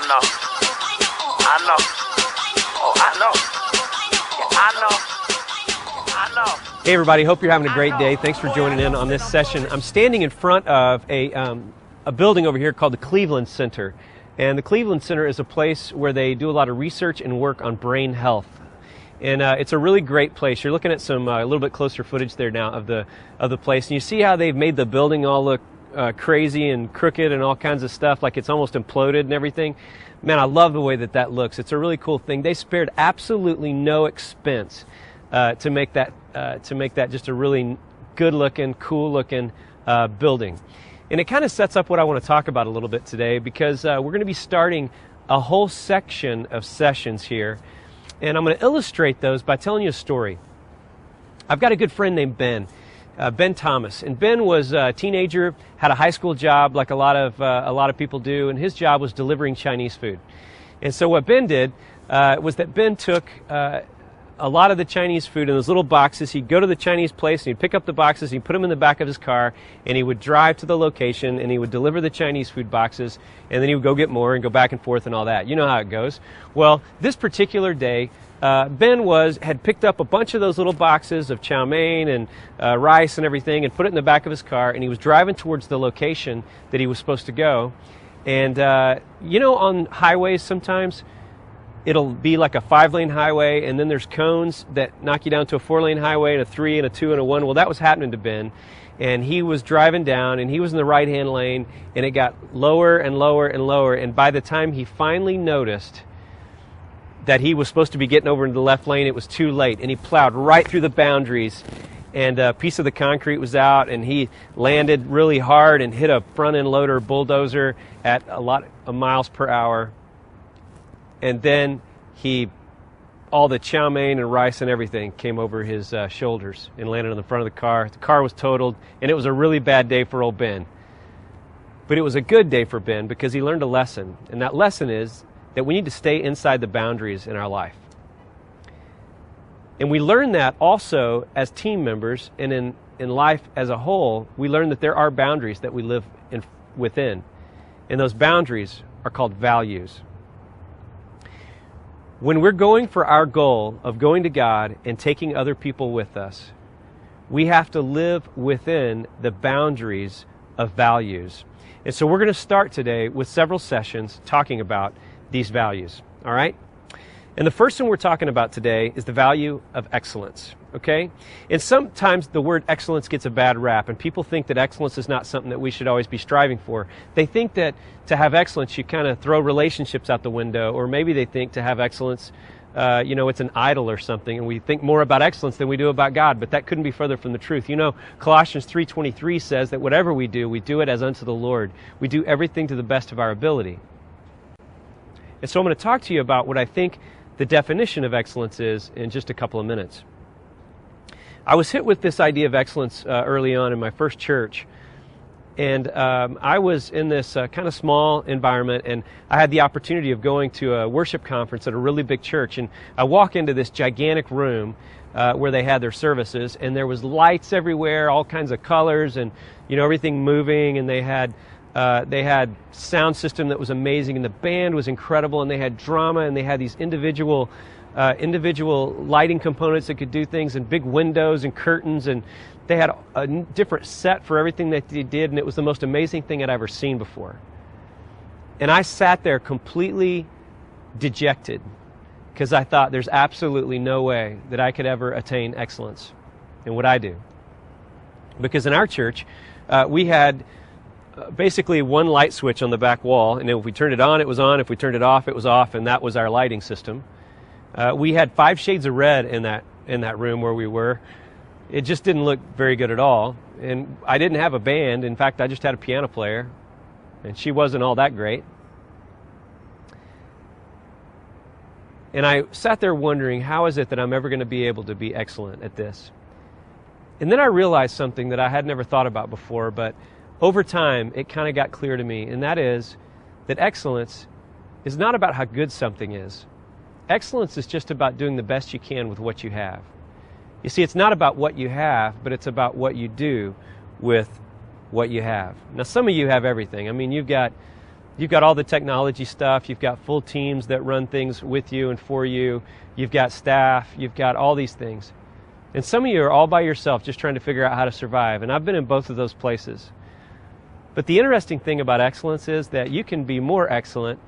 know. I know. Oh, I know. Yeah, I know. I know. Hey everybody, hope you're having a great day. Thanks for joining in on this session. I'm standing in front of a building over here called the Cleveland Center. And the Cleveland Center is a place where they do a lot of research and work on brain health. And it's a really great place. You're looking at some a little bit closer footage there now of the place. And you see how they've made the building all look crazy and crooked and all kinds of stuff, like it's almost imploded and everything. Man, I love the way that looks. It's a really cool thing. They spared absolutely no expense to make that just a really good-looking, cool-looking building. And it kind of sets up what I want to talk about a little bit today, because we're going to be starting a whole section of sessions here. And I'm going to illustrate those by telling you a story. I've got a good friend named Ben Thomas. And Ben was a teenager, had a high school job like a lot of people do, and his job was delivering Chinese food. And so what Ben did was that Ben took a lot of the Chinese food in those little boxes. He'd go to the Chinese place and he'd pick up the boxes, he'd put them in the back of his car, and he would drive to the location and he would deliver the Chinese food boxes, and then he would go get more and go back and forth and all that. You know how it goes. Well, this particular day, Ben had picked up a bunch of those little boxes of chow mein and rice and everything and put it in the back of his car, and he was driving towards the location that he was supposed to go. And you know, on highways sometimes it'll be like a 5-lane highway, and then there's cones that knock you down to a 4-lane highway and a 3 and a 2 and a 1. Well, that was happening to Ben, and he was driving down, and he was in the right-hand lane, and it got lower and lower and lower, and by the time he finally noticed that he was supposed to be getting over into the left lane, it was too late, and he plowed right through the boundaries, and a piece of the concrete was out, and he landed really hard and hit a front-end loader bulldozer at a lot of miles per hour. And then all the chow mein and rice and everything came over his shoulders and landed on the front of the car. The car was totaled, and it was a really bad day for old Ben. But it was a good day for Ben because he learned a lesson. And that lesson is that we need to stay inside the boundaries in our life. And we learn that also as team members, and in life as a whole, we learn that there are boundaries that we live within. And those boundaries are called values. When we're going for our goal of going to God and taking other people with us, we have to live within the boundaries of values. And so we're going to start today with several sessions talking about these values, all right? And the first one we're talking about today is the value of excellence, okay? And sometimes the word excellence gets a bad rap, and people think that excellence is not something that we should always be striving for. They think that to have excellence, you kind of throw relationships out the window, or maybe they think to have excellence, it's an idol or something, and we think more about excellence than we do about God, but that couldn't be further from the truth. You know, Colossians 3:23 says that whatever we do it as unto the Lord. We do everything to the best of our ability. And so I'm going to talk to you about what I think the definition of excellence is in just a couple of minutes. I was hit with this idea of excellence early on in my first church, and I was in this kind of small environment, and I had the opportunity of going to a worship conference at a really big church, and I walk into this gigantic room where they had their services, and there was lights everywhere, all kinds of colors, and everything moving, and they had sound system that was amazing, and the band was incredible, and they had drama, and they had these individual lighting components that could do things, and big windows and curtains, and they had a different set for everything that they did, and it was the most amazing thing I'd ever seen before. And I sat there completely dejected because I thought there's absolutely no way that I could ever attain excellence in what I do. Because in our church, we had basically one light switch on the back wall, and if we turned it on, it was on. If we turned it off, it was off, and that was our lighting system. We had 5 shades of red in that room where we were. It just didn't look very good at all, and I didn't have a band. In fact, I just had a piano player, and she wasn't all that great. And I sat there wondering, how is it that I'm ever going to be able to be excellent at this? And then I realized something that I had never thought about before, but over time, it kind of got clear to me, and that is that excellence is not about how good something is. Excellence is just about doing the best you can with what you have. You see, it's not about what you have, but it's about what you do with what you have. Now, some of you have everything. I mean, you've got You've got all the technology stuff. You've got full teams that run things with you and for you. You've got staff. You've got all these things. And some of you are all by yourself just trying to figure out how to survive. And I've been in both of those places. But the interesting thing about excellence is that you can be more excellent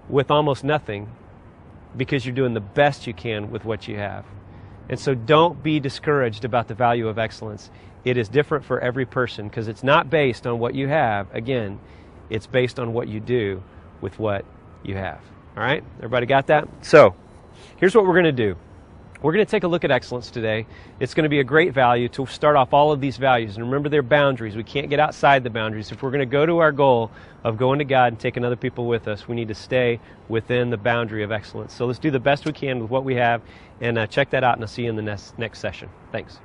with almost nothing because you're doing the best you can with what you have. And so don't be discouraged about the value of excellence. It is different for every person because it's not based on what you have. Again, it's based on what you do with what you have. All right? Everybody got that? So here's what we're going to do. We're going to take a look at excellence today. It's going to be a great value to start off all of these values. And remember, they're boundaries. We can't get outside the boundaries. If we're going to go to our goal of going to God and taking other people with us, we need to stay within the boundary of excellence. So let's do the best we can with what we have. And check that out, and I'll see you in the next session. Thanks.